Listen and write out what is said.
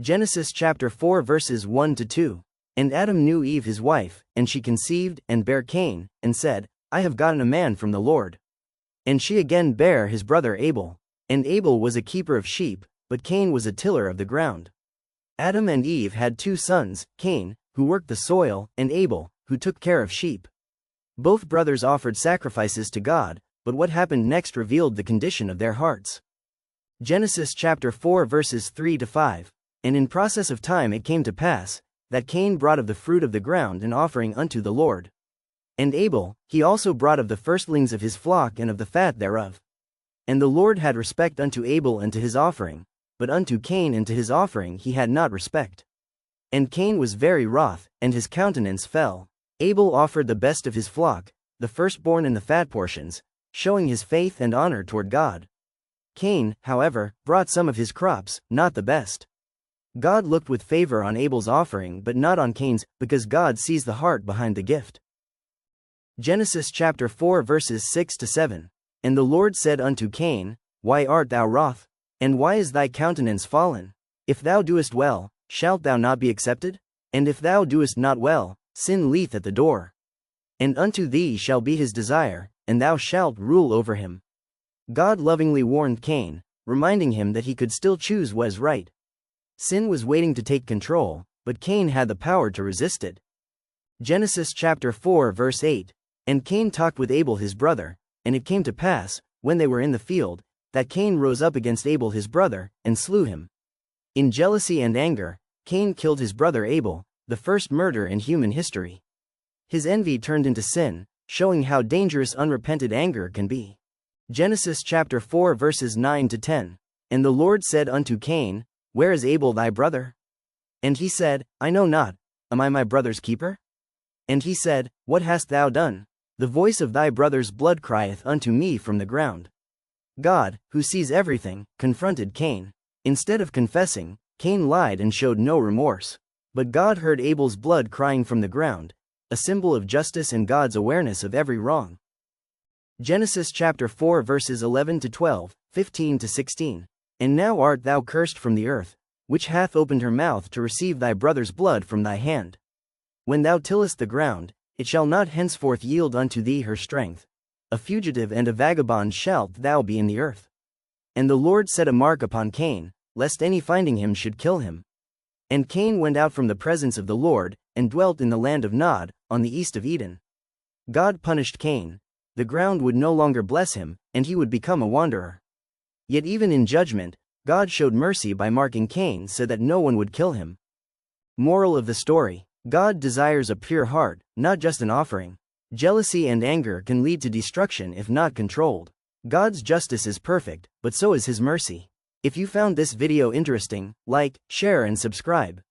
Genesis chapter 4 verses 1 to 2. And Adam knew Eve his wife, and she conceived, and bare Cain, and said, I have gotten a man from the Lord. And she again bare his brother Abel. And Abel was a keeper of sheep, but Cain was a tiller of the ground. Adam and Eve had two sons, Cain, who worked the soil, and Abel, who took care of sheep. Both brothers offered sacrifices to God, but what happened next revealed the condition of their hearts. Genesis chapter 4 verses 3 to 5. And in process of time it came to pass, that Cain brought of the fruit of the ground an offering unto the Lord. And Abel, he also brought of the firstlings of his flock and of the fat thereof. And the Lord had respect unto Abel and to his offering, but unto Cain and to his offering he had not respect. And Cain was very wroth, and his countenance fell. Abel offered the best of his flock, the firstborn and the fat portions, showing his faith and honor toward God. Cain, however, brought some of his crops, not the best. God looked with favor on Abel's offering but not on Cain's, because God sees the heart behind the gift. Genesis chapter 4 verses 6 to 7. And the Lord said unto Cain, Why art thou wroth? And why is thy countenance fallen? If thou doest well, shalt thou not be accepted? And if thou doest not well, sin lieth at the door. And unto thee shall be his desire, and thou shalt rule over him. God lovingly warned Cain, reminding him that he could still choose what is right. Sin was waiting to take control, but Cain had the power to resist it. Genesis chapter 4 verse 8. And Cain talked with Abel his brother, and it came to pass, when they were in the field, that Cain rose up against Abel his brother, and slew him. In jealousy and anger, Cain killed his brother Abel, the first murder in human history. His envy turned into sin, showing how dangerous unrepented anger can be. Genesis chapter 4 verses 9 to 10. And the Lord said unto Cain, Where is Abel thy brother? And he said, I know not, am I my brother's keeper? And he said, What hast thou done? The voice of thy brother's blood crieth unto me from the ground. God, who sees everything, confronted Cain. Instead of confessing, Cain lied and showed no remorse. But God heard Abel's blood crying from the ground, a symbol of justice and God's awareness of every wrong. Genesis chapter 4 verses 11 to 12, 15 to 16. And now art thou cursed from the earth, which hath opened her mouth to receive thy brother's blood from thy hand. When thou tillest the ground, it shall not henceforth yield unto thee her strength. A fugitive and a vagabond shalt thou be in the earth. And the Lord set a mark upon Cain, lest any finding him should kill him. And Cain went out from the presence of the Lord, and dwelt in the land of Nod, on the east of Eden. God punished Cain. The ground would no longer bless him, and he would become a wanderer. Yet even in judgment, God showed mercy by marking Cain so that no one would kill him. Moral of the story: God desires a pure heart, not just an offering. Jealousy and anger can lead to destruction if not controlled. God's justice is perfect, but so is His mercy. If you found this video interesting, like, share and subscribe.